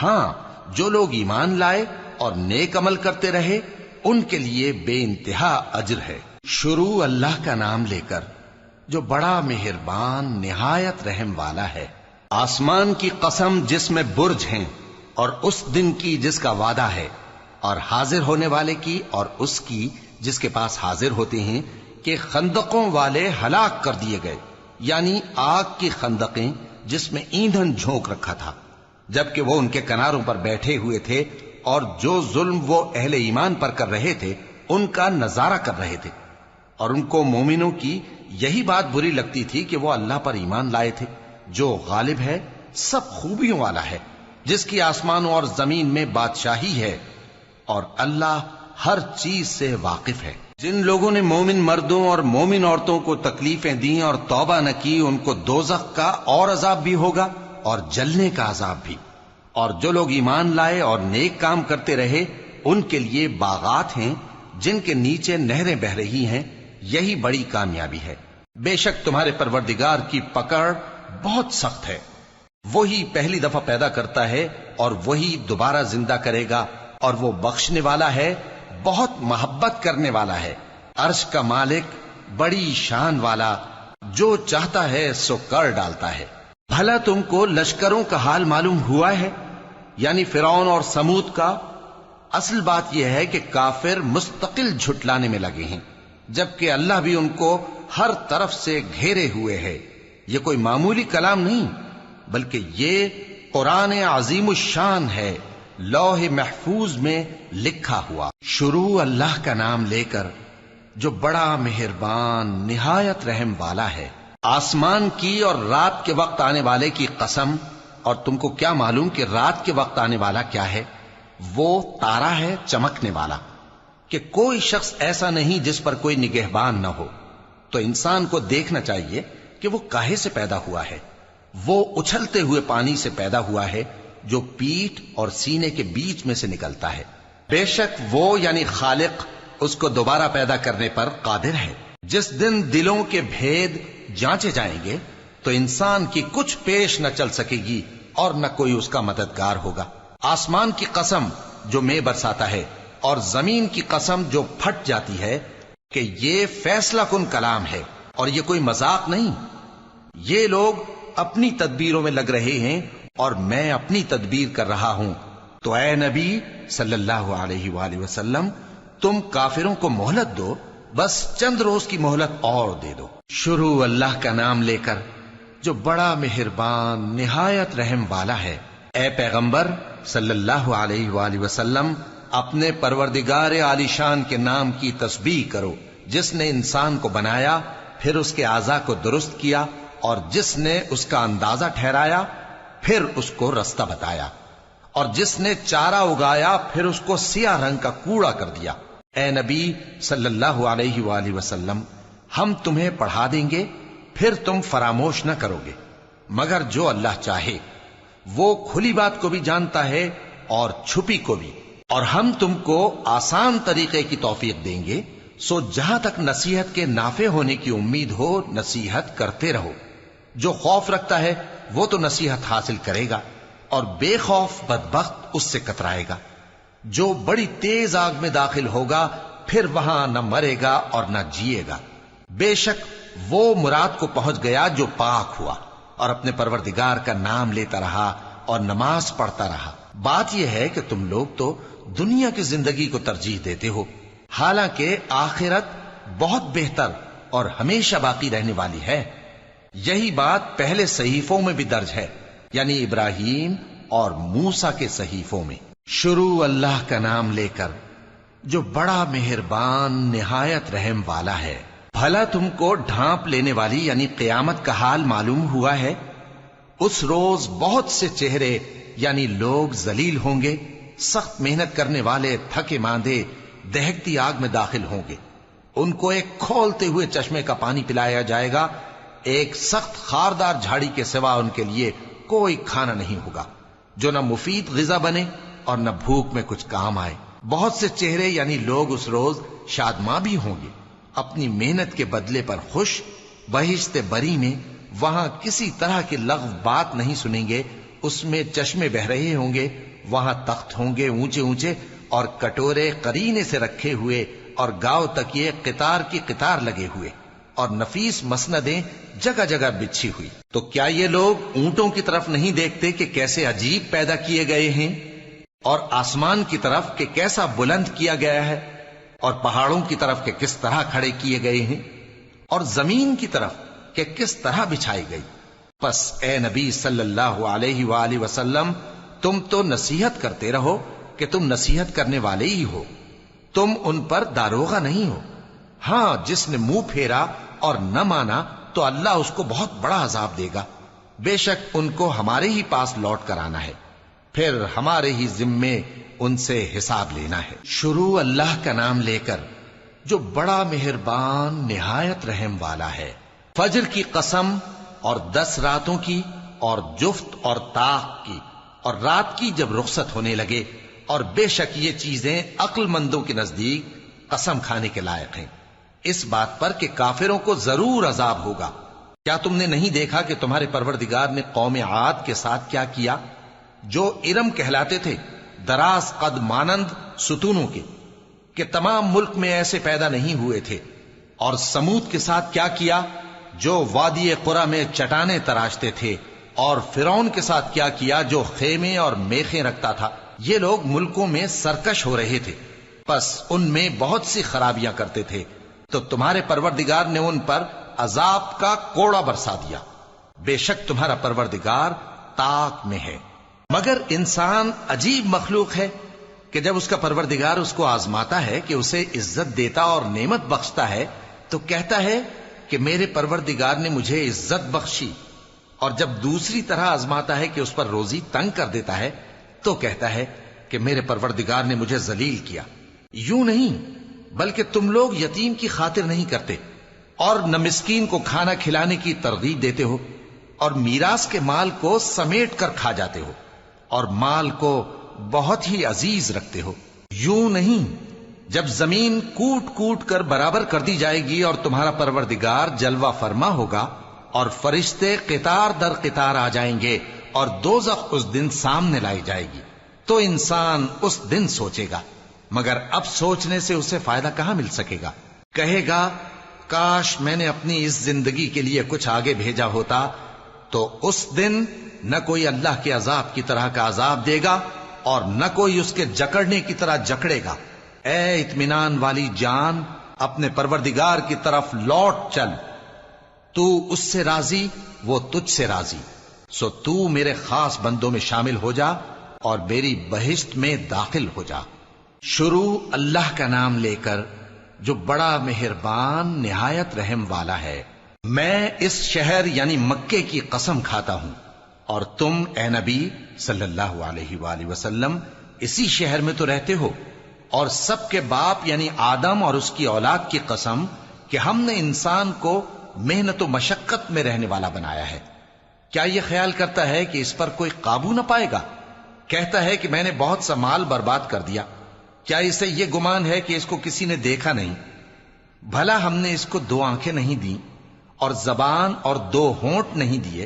ہاں، جو لوگ ایمان لائے اور نیک عمل کرتے رہے ان کے لیے بے انتہا اجر ہے۔ شروع اللہ کا نام لے کر جو بڑا مہربان نہایت رحم والا ہے۔ آسمان کی قسم جس میں برج ہیں، اور اس دن کی جس کا وعدہ ہے، اور حاضر ہونے والے کی اور اس کی جس کے پاس حاضر ہوتے ہیں، کہ خندقوں والے ہلاک کر دیے گئے، یعنی آگ کی خندقیں جس میں ایندھن جھونک رکھا تھا، جبکہ وہ ان کے کناروں پر بیٹھے ہوئے تھے اور جو ظلم وہ اہل ایمان پر کر رہے تھے ان کا نظارہ کر رہے تھے، اور ان کو مومنوں کی یہی بات بری لگتی تھی کہ وہ اللہ پر ایمان لائے تھے جو غالب ہے، سب خوبیوں والا ہے، جس کی آسمانوں اور زمین میں بادشاہی ہے، اور اللہ ہر چیز سے واقف ہے۔ جن لوگوں نے مومن مردوں اور مومن عورتوں کو تکلیفیں دیں اور توبہ نہ کی، ان کو دوزخ کا اور عذاب بھی ہوگا اور جلنے کا عذاب بھی، اور جو لوگ ایمان لائے اور نیک کام کرتے رہے ان کے لیے باغات ہیں جن کے نیچے نہریں بہ رہی ہیں، یہی بڑی کامیابی ہے۔ بے شک تمہارے پروردگار کی پکڑ بہت سخت ہے، وہی پہلی دفعہ پیدا کرتا ہے اور وہی دوبارہ زندہ کرے گا، اور وہ بخشنے والا ہے، بہت محبت کرنے والا ہے، عرش کا مالک، بڑی شان والا، جو چاہتا ہے سو کر ڈالتا ہے۔ بھلا تم کو لشکروں کا حال معلوم ہوا ہے، یعنی فرعون اور سمود کا؟ اصل بات یہ ہے کہ کافر مستقل جھٹلانے میں لگے ہیں، جبکہ اللہ بھی ان کو ہر طرف سے گھیرے ہوئے ہے۔ یہ کوئی معمولی کلام نہیں، بلکہ یہ قرآن عظیم الشان ہے، لوح محفوظ میں لکھا ہوا۔ شروع اللہ کا نام لے کر جو بڑا مہربان نہایت رحم والا ہے۔ آسمان کی اور رات کے وقت آنے والے کی قسم، اور تم کو کیا معلوم کہ رات کے وقت آنے والا کیا ہے؟ وہ تارا ہے چمکنے والا، کہ کوئی شخص ایسا نہیں جس پر کوئی نگہبان نہ ہو۔ تو انسان کو دیکھنا چاہیے کہ وہ کاہے سے پیدا ہوا ہے۔ وہ اچھلتے ہوئے پانی سے پیدا ہوا ہے جو پیٹھ اور سینے کے بیچ میں سے نکلتا ہے۔ بے شک وہ یعنی خالق اس کو دوبارہ پیدا کرنے پر قادر ہے۔ جس دن دلوں کے بھید جانچے جائیں گے تو انسان کی کچھ پیش نہ چل سکے گی اور نہ کوئی اس کا مددگار ہوگا۔ آسمان کی قسم جو مے برساتا ہے، اور زمین کی قسم جو پھٹ جاتی ہے، کہ یہ فیصلہ کن کلام ہے اور یہ کوئی مذاق نہیں۔ یہ لوگ اپنی تدبیروں میں لگ رہے ہیں اور میں اپنی تدبیر کر رہا ہوں۔ تو اے نبی صلی اللہ علیہ وآلہ وسلم، تم کافروں کو مہلت دو، بس چند روز کی مہلت اور دے دو۔ شروع اللہ کا نام لے کر جو بڑا مہربان نہایت رحم والا ہے۔ اے پیغمبر صلی اللہ علیہ وآلہ وسلم، اپنے پروردگار عالی شان کے نام کی تسبیح کرو، جس نے انسان کو بنایا، پھر اس کے اعضاء کو درست کیا، اور جس نے اس کا اندازہ ٹھہرایا، پھر اس کو رستہ بتایا، اور جس نے چارہ اگایا، پھر اس کو سیاہ رنگ کا کوڑا کر دیا۔ اے نبی صلی اللہ علیہ وآلہ وسلم، ہم تمہیں پڑھا دیں گے، پھر تم فراموش نہ کرو گے، مگر جو اللہ چاہے۔ وہ کھلی بات کو بھی جانتا ہے اور چھپی کو بھی، اور ہم تم کو آسان طریقے کی توفیق دیں گے، سو جہاں تک نصیحت کے نافع ہونے کی امید ہو نصیحت کرتے رہو۔ جو خوف رکھتا ہے وہ تو نصیحت حاصل کرے گا، اور بے خوف بدبخت اس سے کترائے گا۔ جو بڑی تیز آگ میں داخل ہوگا، پھر وہاں نہ مرے گا اور نہ جیے گا۔ بے شک وہ مراد کو پہنچ گیا جو پاک ہوا اور اپنے پروردگار کا نام لیتا رہا اور نماز پڑھتا رہا۔ بات یہ ہے کہ تم لوگ تو دنیا کی زندگی کو ترجیح دیتے ہو، حالانکہ آخرت بہت بہتر اور ہمیشہ باقی رہنے والی ہے۔ یہی بات پہلے صحیفوں میں بھی درج ہے، یعنی ابراہیم اور موسیٰ کے صحیفوں میں۔ شروع اللہ کا نام لے کر جو بڑا مہربان نہایت رحم والا ہے۔ بھلا تم کو ڈھانپ لینے والی یعنی قیامت کا حال معلوم ہوا ہے؟ اس روز بہت سے چہرے یعنی لوگ ذلیل ہوں گے، سخت محنت کرنے والے تھکے ماندے دہکتی آگ میں داخل ہوں گے۔ ان کو ایک کھولتے ہوئے چشمے کا پانی پلایا جائے گا، ایک سخت خاردار جھاڑی کے سوا ان کے لیے کوئی کھانا نہیں ہوگا جو نہ مفید غذا بنے اور نہ بھوک میں کچھ کام آئے۔ بہت سے چہرے یعنی لوگ اس روز شادماں بھی ہوں گے، اپنی محنت کے بدلے پر خوش، بہشت بری میں وہاں کسی طرح کی لغو بات نہیں سنیں گے، اس میں چشمے بہ رہے ہوں گے، وہاں تخت ہوں گے اونچے اونچے اور کٹورے قرینے سے رکھے ہوئے اور گاؤ تکیے قطار کی قطار لگے ہوئے اور نفیس مسندیں جگہ جگہ بچھی ہوئی۔ تو کیا یہ لوگ اونٹوں کی طرف نہیں دیکھتے کہ کیسے عجیب پیدا کیے گئے ہیں، اور آسمان کی طرف کہ کیسا بلند کیا گیا ہے، اور پہاڑوں کی طرف کہ کس طرح کھڑے کیے گئے ہیں، اور زمین کی طرف کہ کس طرح بچھائی گئی؟ پس اے نبی صلی اللہ علیہ وآلہ وسلم، تم تو نصیحت کرتے رہو کہ تم نصیحت کرنے والے ہی ہو، تم ان پر داروغہ نہیں ہو۔ ہاں، جس نے منہ پھیرا اور نہ مانا تو اللہ اس کو بہت بڑا عذاب دے گا، بے شک ان کو ہمارے ہی پاس لوٹ کر آنا ہے، پھر ہمارے ہی ذمے ان سے حساب لینا ہے۔ شروع اللہ کا نام لے کر جو بڑا مہربان نہایت رحم والا ہے۔ فجر کی قسم اور 10 راتوں کی اور جفت اور طاق کی اور رات کی جب رخصت ہونے لگے، اور بے شک یہ چیزیں عقل مندوں کے نزدیک قسم کھانے کے لائق ہیں، اس بات پر کہ کافروں کو ضرور عذاب ہوگا۔ کیا تم نے نہیں دیکھا کہ تمہارے پروردگار نے قوم عاد کے ساتھ کیا کیا، جو ارم کہلاتے تھے، دراز قد مانند ستونوں کے، کہ تمام ملک میں ایسے پیدا نہیں ہوئے تھے؟ اور سمود کے ساتھ کیا کیا، جو وادی قرا میں چٹانیں تراشتے تھے؟ اور فرعون کے ساتھ کیا کیا، جو خیمے اور میخیں رکھتا تھا؟ یہ لوگ ملکوں میں سرکش ہو رہے تھے، پس ان میں بہت سی خرابیاں کرتے تھے، تو تمہارے پروردگار نے ان پر عذاب کا کوڑا برسا دیا۔ بے شک تمہارا پروردگار طاق میں ہے۔ مگر انسان عجیب مخلوق ہے کہ جب اس کا پروردگار اس کو آزماتا ہے کہ اسے عزت دیتا اور نعمت بخشتا ہے تو کہتا ہے کہ میرے پروردگار نے مجھے عزت بخشی، اور جب دوسری طرح آزماتا ہے کہ اس پر روزی تنگ کر دیتا ہے تو کہتا ہے کہ میرے پروردگار نے مجھے ذلیل کیا۔ یوں نہیں، بلکہ تم لوگ یتیم کی خاطر نہیں کرتے، اور نہ مسکین کو کھانا کھلانے کی ترغیب دیتے ہو، اور میراث کے مال کو سمیٹ کر کھا جاتے ہو، اور مال کو بہت ہی عزیز رکھتے ہو۔ یوں نہیں، جب زمین کوٹ کوٹ کر برابر کر دی جائے گی اور تمہارا پروردگار جلوہ فرما ہوگا اور فرشتے قطار در قطار آ جائیں گے اور دوزخ اس دن سامنے لائی جائے گی، تو انسان اس دن سوچے گا، مگر اب سوچنے سے اسے فائدہ کہاں مل سکے گا؟ کہے گا کاش میں نے اپنی اس زندگی کے لیے کچھ آگے بھیجا ہوتا، تو اس دن نہ کوئی اللہ کے عذاب کی طرح کا عذاب دے گا اور نہ کوئی اس کے جکڑنے کی طرح جکڑے گا۔ اے اطمینان والی جان، اپنے پروردگار کی طرف لوٹ چل، تو اس سے راضی، وہ تجھ سے راضی، سو تو میرے خاص بندوں میں شامل ہو جا اور میری بہشت میں داخل ہو جا۔ شروع اللہ کا نام لے کر جو بڑا مہربان نہایت رحم والا ہے۔ میں اس شہر یعنی مکے کی قسم کھاتا ہوں، اور تم اے نبی صلی اللہ علیہ وآلہ وسلم اسی شہر میں تو رہتے ہو، اور سب کے باپ یعنی آدم اور اس کی اولاد کی قسم کہ ہم نے انسان کو محنت و مشقت میں رہنے والا بنایا ہے۔ کیا یہ خیال کرتا ہے کہ اس پر کوئی قابو نہ پائے گا؟ کہتا ہے کہ میں نے بہت سا مال برباد کر دیا۔ کیا اسے یہ گمان ہے کہ اس کو کسی نے دیکھا نہیں؟ بھلا ہم نے اس کو 2 آنکھیں نہیں دیں اور زبان اور 2 ہونٹ نہیں دیے؟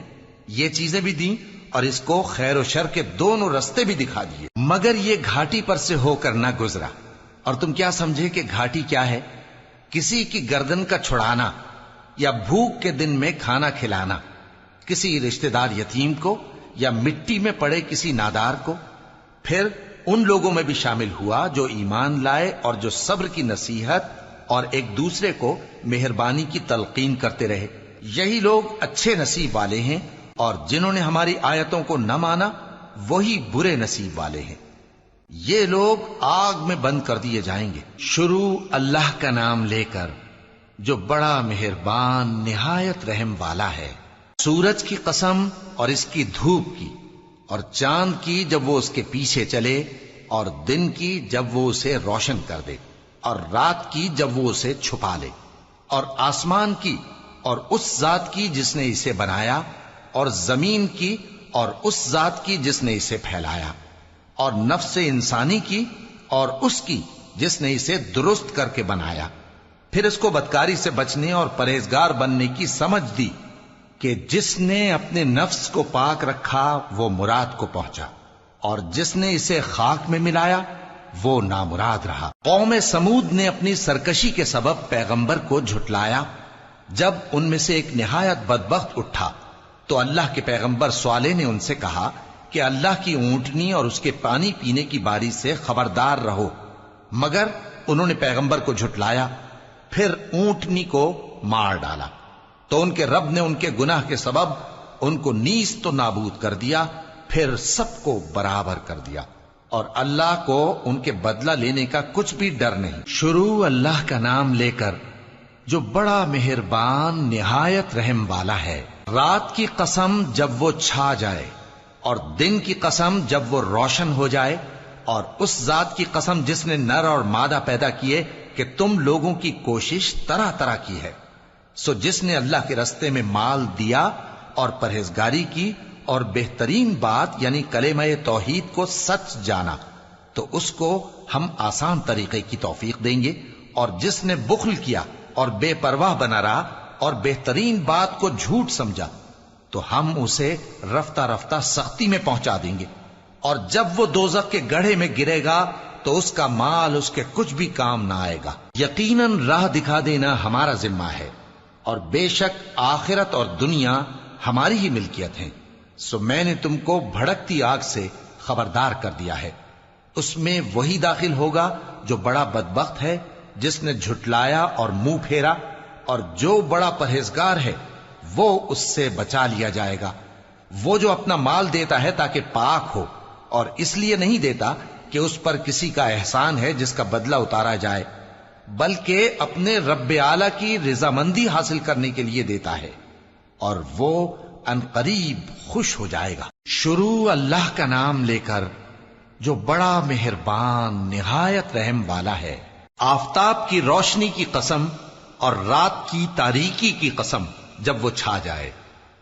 یہ چیزیں بھی دیں اور اس کو خیر و شر کے دونوں رستے بھی دکھا دیے، مگر یہ گھاٹی پر سے ہو کر نہ گزرا۔ اور تم کیا سمجھے کہ گھاٹی کیا ہے؟ کسی کی گردن کا چھڑانا، یا بھوک کے دن میں کھانا کھلانا، کسی رشتہ دار یتیم کو، یا مٹی میں پڑے کسی نادار کو۔ پھر ان لوگوں میں بھی شامل ہوا جو ایمان لائے اور جو صبر کی نصیحت اور ایک دوسرے کو مہربانی کی تلقین کرتے رہے۔ یہی لوگ اچھے نصیب والے ہیں، اور جنہوں نے ہماری آیتوں کو نہ مانا وہی برے نصیب والے ہیں۔ یہ لوگ آگ میں بند کر دیے جائیں گے۔ شروع اللہ کا نام لے کر جو بڑا مہربان نہایت رحم والا ہے۔ سورج کی قسم اور اس کی دھوپ کی، اور چاند کی جب وہ اس کے پیچھے چلے، اور دن کی جب وہ اسے روشن کر دے، اور رات کی جب وہ اسے چھپا لے، اور آسمان کی اور اس ذات کی جس نے اسے بنایا، اور زمین کی اور اس ذات کی جس نے اسے پھیلایا، اور نفس انسانی کی اور اس کی جس نے اسے درست کر کے بنایا، پھر اس کو بدکاری سے بچنے اور پرہیزگار بننے کی سمجھ دی کہ جس نے اپنے نفس کو پاک رکھا وہ مراد کو پہنچا، اور جس نے اسے خاک میں ملایا وہ نامراد رہا۔ قوم سمود نے اپنی سرکشی کے سبب پیغمبر کو جھٹلایا۔ جب ان میں سے ایک نہایت بدبخت اٹھا تو اللہ کے پیغمبر صالح نے ان سے کہا کہ اللہ کی اونٹنی اور اس کے پانی پینے کی باری سے خبردار رہو، مگر انہوں نے پیغمبر کو جھٹلایا، پھر اونٹنی کو مار ڈالا تو ان کے رب نے ان کے گناہ کے سبب ان کو نیست و نابود کر دیا، پھر سب کو برابر کر دیا، اور اللہ کو ان کے بدلہ لینے کا کچھ بھی ڈر نہیں۔ شروع اللہ کا نام لے کر جو بڑا مہربان نہایت رحم والا ہے۔ رات کی قسم جب وہ چھا جائے، اور دن کی قسم جب وہ روشن ہو جائے، اور اس ذات کی قسم جس نے نر اور مادہ پیدا کیے کہ تم لوگوں کی کوشش طرح طرح کی ہے۔ سو جس نے اللہ کے رستے میں مال دیا اور پرہیزگاری کی اور بہترین بات یعنی کلمہ توحید کو سچ جانا، تو اس کو ہم آسان طریقے کی توفیق دیں گے، اور جس نے بخل کیا اور بے پرواہ بنا رہا اور بہترین بات کو جھوٹ سمجھا، تو ہم اسے رفتہ رفتہ سختی میں پہنچا دیں گے، اور جب وہ دوزخ کے گڑھے میں گرے گا تو اس کا مال اس کے کچھ بھی کام نہ آئے گا۔ یقیناً راہ دکھا دینا ہمارا ذمہ ہے، اور بے شک آخرت اور دنیا ہماری ہی ملکیت ہیں۔ سو میں نے تم کو بھڑکتی آگ سے خبردار کر دیا ہے، اس میں وہی داخل ہوگا جو بڑا بدبخت ہے، جس نے جھٹلایا اور منہ پھیرا، اور جو بڑا پرہیزگار ہے وہ اس سے بچا لیا جائے گا۔ وہ جو اپنا مال دیتا ہے تاکہ پاک ہو، اور اس لیے نہیں دیتا کہ اس پر کسی کا احسان ہے جس کا بدلہ اتارا جائے، بلکہ اپنے رب اعلی کی رضامندی حاصل کرنے کے لیے دیتا ہے، اور وہ ان قریب خوش ہو جائے گا۔ شروع اللہ کا نام لے کر جو بڑا مہربان نہایت رحم والا ہے۔ آفتاب کی روشنی کی قسم اور رات کی تاریکی کی قسم جب وہ چھا جائے۔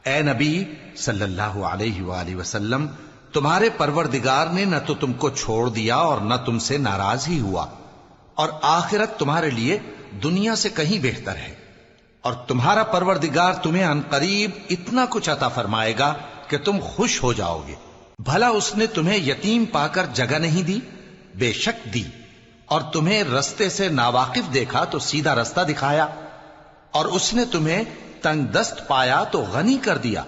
اے نبی صلی اللہ علیہ وآلہ وسلم، تمہارے پروردگار نے نہ تو تم کو چھوڑ دیا اور نہ تم سے ناراض ہی ہوا، اور آخرت تمہارے لیے دنیا سے کہیں بہتر ہے، اور تمہارا پروردگار تمہیں عنقریب اتنا کچھ عطا فرمائے گا کہ تم خوش ہو جاؤ گے۔ بھلا اس نے تمہیں یتیم پا کر جگہ نہیں دی؟ بے شک دی، اور تمہیں رستے سے ناواقف دیکھا تو سیدھا رستہ دکھایا، اور اس نے تمہیں تنگ دست پایا تو غنی کر دیا۔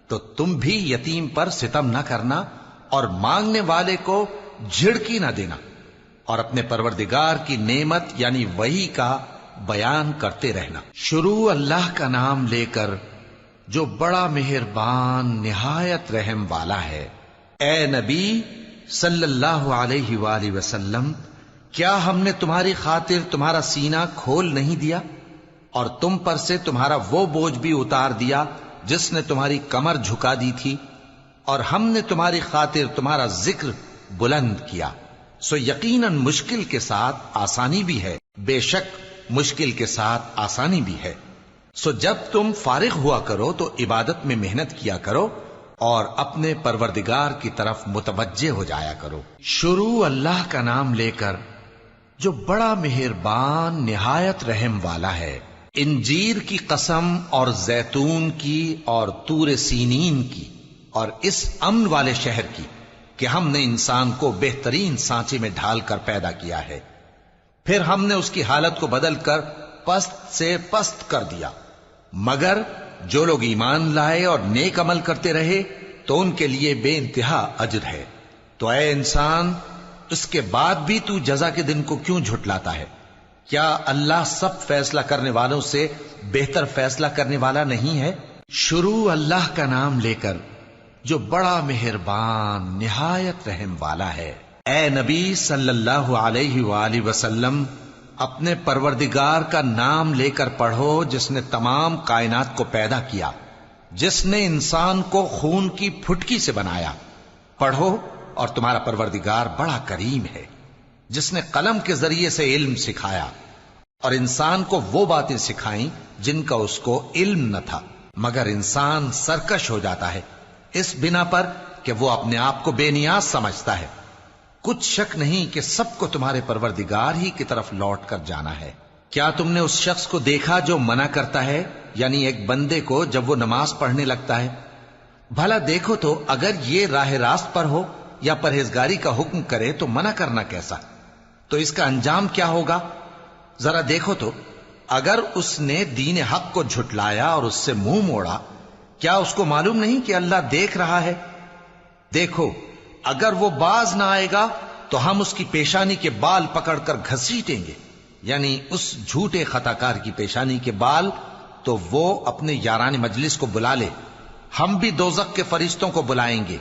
تو تم بھی یتیم پر ستم نہ کرنا، اور مانگنے والے کو جھڑکی نہ دینا، اور اپنے پروردگار کی نعمت یعنی وحی کا بیان کرتے رہنا۔ شروع اللہ کا نام لے کر جو بڑا مہربان نہایت رحم والا ہے۔ اے نبی صلی اللہ علیہ وآلہ وسلم، کیا ہم نے تمہاری خاطر تمہارا سینہ کھول نہیں دیا، اور تم پر سے تمہارا وہ بوجھ بھی اتار دیا جس نے تمہاری کمر جھکا دی تھی، اور ہم نے تمہاری خاطر تمہارا ذکر بلند کیا۔ سو یقیناً مشکل کے ساتھ آسانی بھی ہے، بے شک مشکل کے ساتھ آسانی بھی ہے۔ سو جب تم فارغ ہوا کرو تو عبادت میں محنت کیا کرو، اور اپنے پروردگار کی طرف متوجہ ہو جایا کرو۔ شروع اللہ کا نام لے کر جو بڑا مہربان نہایت رحم والا ہے۔ انجیر کی قسم، اور زیتون کی، اور طور سینین کی، اور اس امن والے شہر کی کہ ہم نے انسان کو بہترین سانچے میں ڈھال کر پیدا کیا ہے، پھر ہم نے اس کی حالت کو بدل کر پست سے پست کر دیا، مگر جو لوگ ایمان لائے اور نیک عمل کرتے رہے تو ان کے لیے بے انتہا اجر ہے۔ تو اے انسان، اس کے بعد بھی تو جزا کے دن کو کیوں جھٹلاتا ہے؟ کیا اللہ سب فیصلہ کرنے والوں سے بہتر فیصلہ کرنے والا نہیں ہے؟ شروع اللہ کا نام لے کر جو بڑا مہربان نہایت رحم والا ہے۔ اے نبی صلی اللہ علیہ وآلہ وسلم، اپنے پروردگار کا نام لے کر پڑھو جس نے تمام کائنات کو پیدا کیا، جس نے انسان کو خون کی پھٹکی سے بنایا۔ پڑھو، اور تمہارا پروردگار بڑا کریم ہے، جس نے قلم کے ذریعے سے علم سکھایا، اور انسان کو وہ باتیں سکھائیں جن کا اس کو علم نہ تھا، مگر انسان سرکش ہو جاتا ہے اس بنا پر کہ وہ اپنے آپ کو بے نیاز سمجھتا ہے۔ کچھ شک نہیں کہ سب کو تمہارے پروردگار ہی کی طرف لوٹ کر جانا ہے۔ کیا تم نے اس شخص کو دیکھا جو منع کرتا ہے، یعنی ایک بندے کو جب وہ نماز پڑھنے لگتا ہے؟ بھلا دیکھو تو اگر یہ راہ راست پر ہو یا پرہیزگاری کا حکم کرے تو منع کرنا کیسا؟ تو اس کا انجام کیا ہوگا؟ ذرا دیکھو تو اگر اس نے دین حق کو جھٹلایا اور اس سے منہ موڑا، کیا اس کو معلوم نہیں کہ اللہ دیکھ رہا ہے؟ دیکھو اگر وہ باز نہ آئے گا تو ہم اس کی پیشانی کے بال پکڑ کر گھسیٹیں گے، یعنی اس جھوٹے خطا کار کی پیشانی کے بال، تو وہ اپنے یاران مجلس کو بلا لے، ہم بھی دوزخ کے فرشتوں کو بلائیں گے۔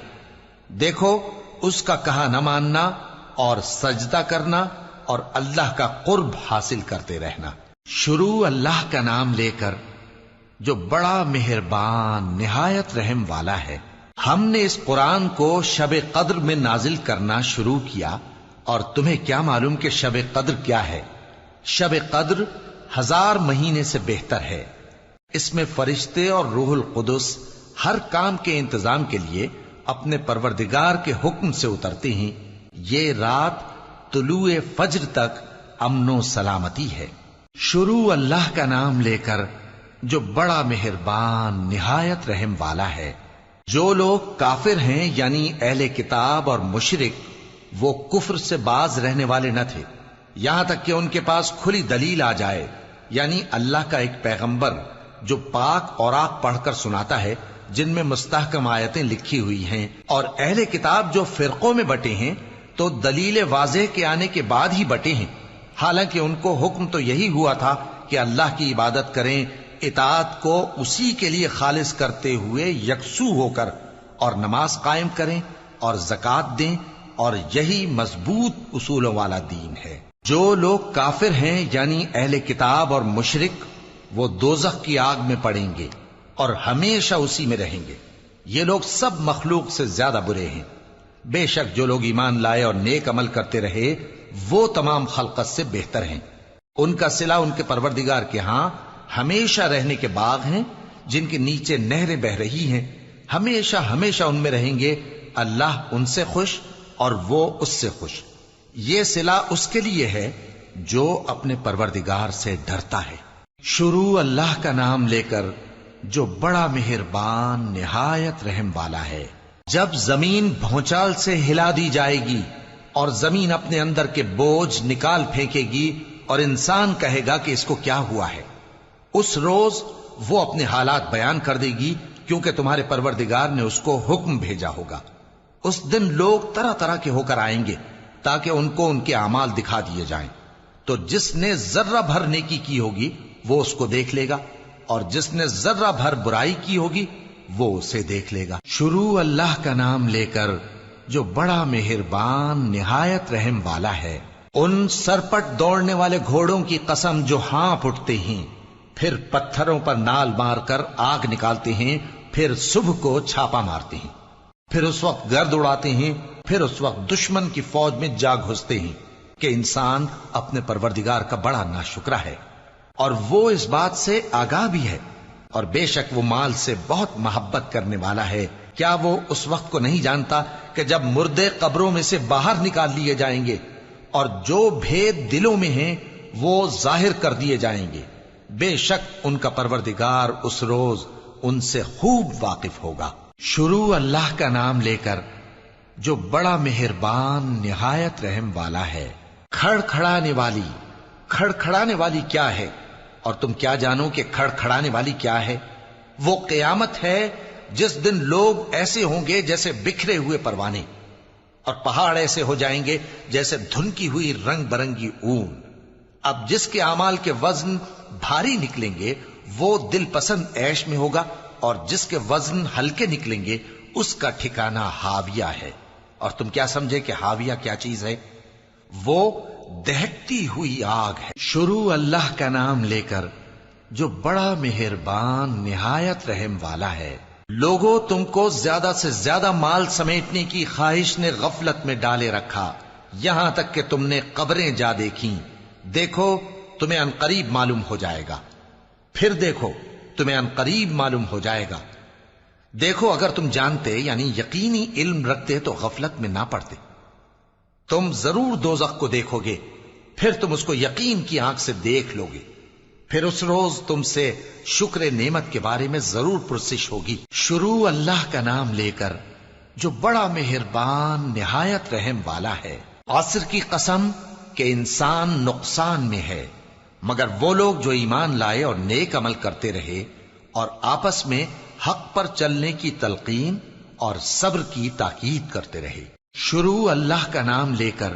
دیکھو اس کا کہا نہ ماننا اور سجدہ کرنا اور اللہ کا قرب حاصل کرتے رہنا۔ شروع اللہ کا نام لے کر جو بڑا مہربان نہایت رحم والا ہے۔ ہم نے اس قرآن کو شب قدر میں نازل کرنا شروع کیا، اور تمہیں کیا معلوم کہ شب قدر کیا ہے؟ شب قدر 1000 مہینے سے بہتر ہے۔ اس میں فرشتے اور روح القدس ہر کام کے انتظام کے لیے اپنے پروردگار کے حکم سے اترتے ہیں۔ یہ رات طلوع فجر تک امن و سلامتی ہے۔ شروع اللہ کا نام لے کر جو بڑا مہربان نہایت رحم والا ہے۔ جو لوگ کافر ہیں یعنی اہل کتاب اور مشرک، وہ کفر سے باز رہنے والے نہ تھے یہاں تک کہ ان کے پاس کھلی دلیل آ جائے، یعنی اللہ کا ایک پیغمبر جو پاک اوراق پڑھ کر سناتا ہے جن میں مستحکم آیتیں لکھی ہوئی ہیں، اور اہل کتاب جو فرقوں میں بٹے ہیں تو دلیل واضح کے آنے کے بعد ہی بٹے ہیں، حالانکہ ان کو حکم تو یہی ہوا تھا کہ اللہ کی عبادت کریں، اطاعت کو اسی کے لیے خالص کرتے ہوئے یکسو ہو کر، اور نماز قائم کریں اور زکوٰۃ دیں، اور یہی مضبوط اصولوں والا دین ہے۔ جو لوگ کافر ہیں یعنی اہل کتاب اور مشرک، وہ دوزخ کی آگ میں پڑیں گے اور ہمیشہ اسی میں رہیں گے۔ یہ لوگ سب مخلوق سے زیادہ برے ہیں۔ بے شک جو لوگ ایمان لائے اور نیک عمل کرتے رہے وہ تمام خلقت سے بہتر ہیں۔ ان کا صلہ ان کے پروردگار کے ہاں ہمیشہ رہنے کے باغ ہیں جن کے نیچے نہریں بہ رہی ہیں، ہمیشہ ہمیشہ ان میں رہیں گے۔ اللہ ان سے خوش اور وہ اس سے خوش۔ یہ صلہ اس کے لیے ہے جو اپنے پروردگار سے ڈرتا ہے۔ شروع اللہ کا نام لے کر جو بڑا مہربان نہایت رحم والا ہے۔ جب زمین بھونچال سے ہلا دی جائے گی اور زمین اپنے اندر کے بوجھ نکال پھینکے گی اور انسان کہے گا کہ اس کو کیا ہوا ہے، اس روز وہ اپنے حالات بیان کر دے گی، کیونکہ تمہارے پروردگار نے اس کو حکم بھیجا ہوگا۔ اس دن لوگ طرح طرح کے ہو کر آئیں گے تاکہ ان کو ان کے اعمال دکھا دیے جائیں، تو جس نے ذرہ بھر نیکی کی ہوگی وہ اس کو دیکھ لے گا، اور جس نے ذرہ بھر برائی کی ہوگی وہ اسے دیکھ لے گا۔ شروع اللہ کا نام لے کر جو بڑا مہربان نہایت رحم والا ہے۔ ان سرپٹ دوڑنے والے گھوڑوں کی قسم جو ہانپ اٹھتے ہیں، پھر پتھروں پر نال مار کر آگ نکالتے ہیں، پھر صبح کو چھاپا مارتے ہیں، پھر اس وقت گرد اڑاتے ہیں، پھر اس وقت دشمن کی فوج میں جا گھستے ہیں کہ انسان اپنے پروردگار کا بڑا ناشکرا ہے، اور وہ اس بات سے آگاہ بھی ہے، اور بے شک وہ مال سے بہت محبت کرنے والا ہے۔ کیا وہ اس وقت کو نہیں جانتا کہ جب مردے قبروں میں سے باہر نکال لیے جائیں گے اور جو بھید دلوں میں ہیں وہ ظاہر کر دیے جائیں گے، بے شک ان کا پروردگار اس روز ان سے خوب واقف ہوگا۔ شروع اللہ کا نام لے کر جو بڑا مہربان نہایت رحم والا ہے۔ کھڑکھڑانے والی، کھڑکھڑانے والی کیا ہے؟ اور تم کیا جانو کہ کھڑکھڑانے والی کیا ہے؟ وہ قیامت ہے جس دن لوگ ایسے ہوں گے جیسے بکھرے ہوئے پروانے، اور پہاڑ ایسے ہو جائیں گے جیسے دھنکی ہوئی رنگ برنگی اون۔ اب جس کے اعمال کے وزن بھاری نکلیں گے وہ دل پسند عیش میں ہوگا، اور جس کے وزن ہلکے نکلیں گے اس کا ٹھکانہ ہاویہ ہے۔ اور تم کیا سمجھے کہ ہاویہ کیا چیز ہے؟ وہ دہکتی ہوئی آگ ہے۔ شروع اللہ کا نام لے کر جو بڑا مہربان نہایت رحم والا ہے۔ لوگوں، تم کو زیادہ سے زیادہ مال سمیٹنے کی خواہش نے غفلت میں ڈالے رکھا، یہاں تک کہ تم نے قبریں جا دیکھیں۔ دیکھو تمہیں عنقریب معلوم ہو جائے گا، پھر دیکھو تمہیں عنقریب معلوم ہو جائے گا۔ دیکھو اگر تم جانتے یعنی یقینی علم رکھتے تو غفلت میں نہ پڑتے۔ تم ضرور دوزخ کو دیکھو گے، پھر تم اس کو یقین کی آنکھ سے دیکھ لو گے، پھر اس روز تم سے شکر نعمت کے بارے میں ضرور پرسش ہوگی۔ شروع اللہ کا نام لے کر جو بڑا مہربان نہایت رحم والا ہے۔ عصر کی قسم کہ انسان نقصان میں ہے، مگر وہ لوگ جو ایمان لائے اور نیک عمل کرتے رہے اور آپس میں حق پر چلنے کی تلقین اور صبر کی تاکید کرتے رہے۔ شروع اللہ کا نام لے کر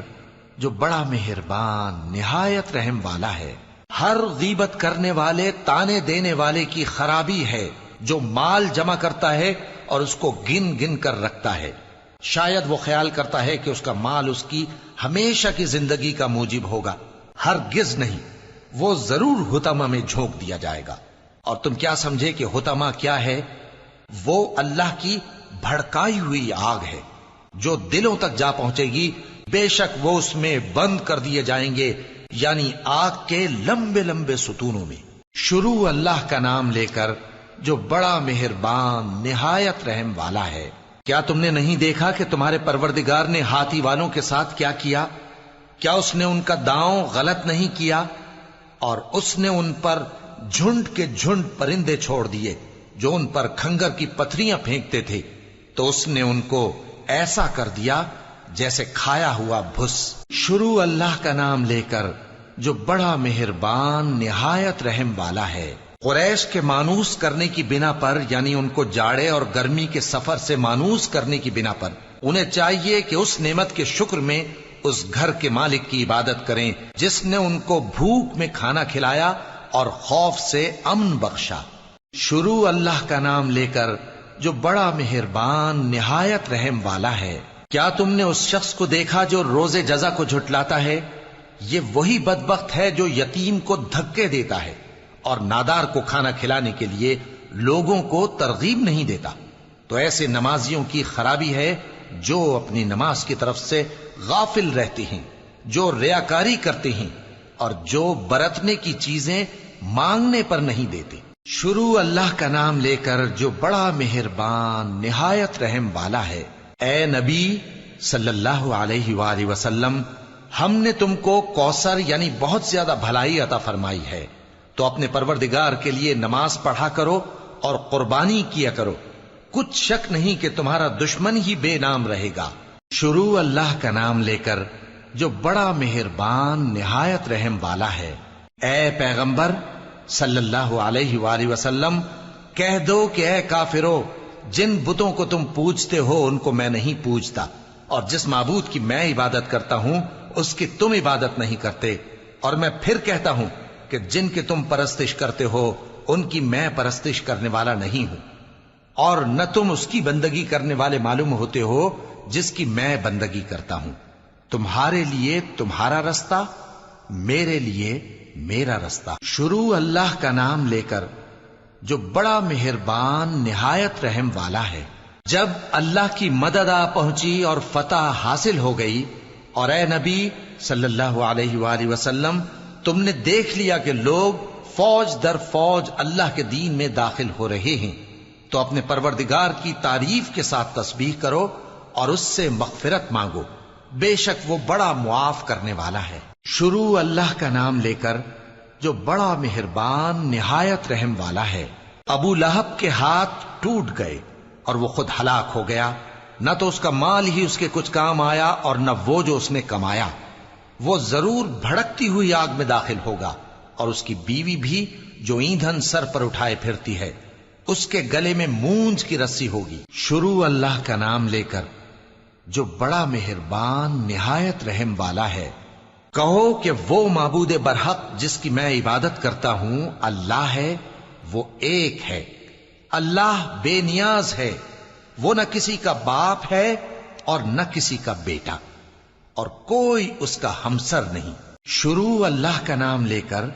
جو بڑا مہربان نہایت رحم والا ہے۔ ہر غیبت کرنے والے تانے دینے والے کی خرابی ہے جو مال جمع کرتا ہے اور اس کو گن گن کر رکھتا ہے، شاید وہ خیال کرتا ہے کہ اس کا مال اس کی ہمیشہ کی زندگی کا موجب ہوگا، ہرگز نہیں، وہ ضرور حطمہ میں جھونک دیا جائے گا۔ اور تم کیا سمجھے کہ حطمہ کیا ہے؟ وہ اللہ کی بھڑکائی ہوئی آگ ہے جو دلوں تک جا پہنچے گی، بے شک وہ اس میں بند کر دیے جائیں گے، یعنی آگ کے لمبے لمبے ستونوں میں۔ شروع اللہ کا نام لے کر جو بڑا مہربان نہایت رحم والا ہے۔ کیا تم نے نہیں دیکھا کہ تمہارے پروردگار نے ہاتھی والوں کے ساتھ کیا کیا؟ کیا اس نے ان کا داؤں غلط نہیں کیا؟ اور اس نے ان پر جھنڈ کے جھنڈ پرندے چھوڑ دیے جو ان پر کھنگر کی پتھریاں پھینکتے تھے، تو اس نے ان کو ایسا کر دیا جیسے کھایا ہوا بھس۔ شروع اللہ کا نام لے کر جو بڑا مہربان نہایت رحم والا ہے۔ قریش کے مانوس کرنے کی بنا پر، یعنی ان کو جاڑے اور گرمی کے سفر سے مانوس کرنے کی بنا پر، انہیں چاہیے کہ اس نعمت کے شکر میں اس گھر کے مالک کی عبادت کریں جس نے ان کو بھوک میں کھانا کھلایا اور خوف سے امن بخشا۔ شروع اللہ کا نام لے کر جو بڑا مہربان نہایت رحم والا ہے۔ کیا تم نے اس شخص کو دیکھا جو روز جزا کو جھٹلاتا ہے؟ یہ وہی بدبخت ہے جو یتیم کو دھکے دیتا ہے اور نادار کو کھانا کھلانے کے لیے لوگوں کو ترغیب نہیں دیتا۔ تو ایسے نمازیوں کی خرابی ہے جو اپنی نماز کی طرف سے غافل رہتے ہیں، جو ریاکاری کرتے ہیں اور جو برتنے کی چیزیں مانگنے پر نہیں دیتے۔ شروع اللہ کا نام لے کر جو بڑا مہربان نہایت رحم والا ہے۔ اے نبی صلی اللہ علیہ وآلہ وسلم، ہم نے تم کو کوثر یعنی بہت زیادہ بھلائی عطا فرمائی ہے، تو اپنے پروردگار کے لیے نماز پڑھا کرو اور قربانی کیا کرو، کچھ شک نہیں کہ تمہارا دشمن ہی بے نام رہے گا۔ شروع اللہ کا نام لے کر جو بڑا مہربان نہایت رحم والا ہے۔ اے پیغمبر صلی اللہ علیہ وآلہ وسلم، کہہ دو کہ اے کافرو، جن بتوں کو تم پوجتے ہو ان کو میں نہیں پوجتا، اور جس معبود کی میں عبادت کرتا ہوں اس کی تم عبادت نہیں کرتے، اور میں پھر کہتا ہوں کہ جن کی تم پرستش کرتے ہو ان کی میں پرستش کرنے والا نہیں ہوں، اور نہ تم اس کی بندگی کرنے والے معلوم ہوتے ہو جس کی میں بندگی کرتا ہوں۔ تمہارے لیے تمہارا رستہ، میرے لیے میرا رستہ۔ شروع اللہ کا نام لے کر جو بڑا مہربان نہایت رحم والا ہے۔ جب اللہ کی مدد آ پہنچی اور فتح حاصل ہو گئی، اور اے نبی صلی اللہ علیہ وآلہ وسلم، تم نے دیکھ لیا کہ لوگ فوج در فوج اللہ کے دین میں داخل ہو رہے ہیں، تو اپنے پروردگار کی تعریف کے ساتھ تسبیح کرو اور اس سے مغفرت مانگو، بے شک وہ بڑا معاف کرنے والا ہے۔ شروع اللہ کا نام لے کر جو بڑا مہربان نہایت رحم والا ہے۔ ابو لہب کے ہاتھ ٹوٹ گئے اور وہ خود ہلاک ہو گیا، نہ تو اس کا مال ہی اس کے کچھ کام آیا اور نہ وہ جو اس نے کمایا۔ وہ ضرور بھڑکتی ہوئی آگ میں داخل ہوگا، اور اس کی بیوی بھی جو ایندھن سر پر اٹھائے پھرتی ہے، اس کے گلے میں مونج کی رسی ہوگی۔ شروع اللہ کا نام لے کر جو بڑا مہربان نہایت رحم والا ہے۔ کہو کہ وہ معبود برحق جس کی میں عبادت کرتا ہوں اللہ ہے، وہ ایک ہے، اللہ بے نیاز ہے، وہ نہ کسی کا باپ ہے اور نہ کسی کا بیٹا، اور کوئی اس کا ہمسر نہیں۔ شروع اللہ کا نام لے کر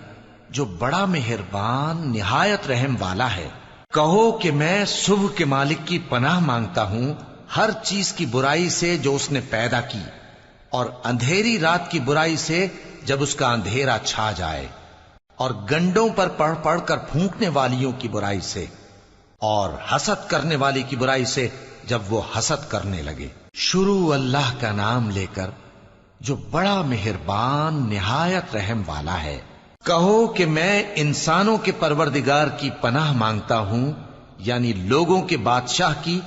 جو بڑا مہربان نہایت رحم والا ہے۔ کہو کہ میں صبح کے مالک کی پناہ مانگتا ہوں ہر چیز کی برائی سے جو اس نے پیدا کی، اور اندھیری رات کی برائی سے جب اس کا اندھیرا چھا جائے، اور گنڈوں پر پڑھ پڑھ کر پھونکنے والیوں کی برائی سے، اور حسد کرنے والی کی برائی سے جب وہ حسد کرنے لگے۔ شروع اللہ کا نام لے کر جو بڑا مہربان نہایت رحم والا ہے۔ کہو کہ میں انسانوں کے پروردگار کی پناہ مانگتا ہوں، یعنی لوگوں کے بادشاہ کی،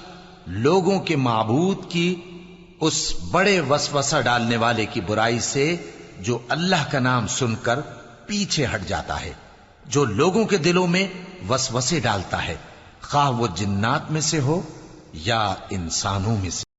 لوگوں کے معبود کی، اس بڑے وسوسہ ڈالنے والے کی برائی سے جو اللہ کا نام سن کر پیچھے ہٹ جاتا ہے، جو لوگوں کے دلوں میں وسوسے ڈالتا ہے، خواہ وہ جنات میں سے ہو یا انسانوں میں سے۔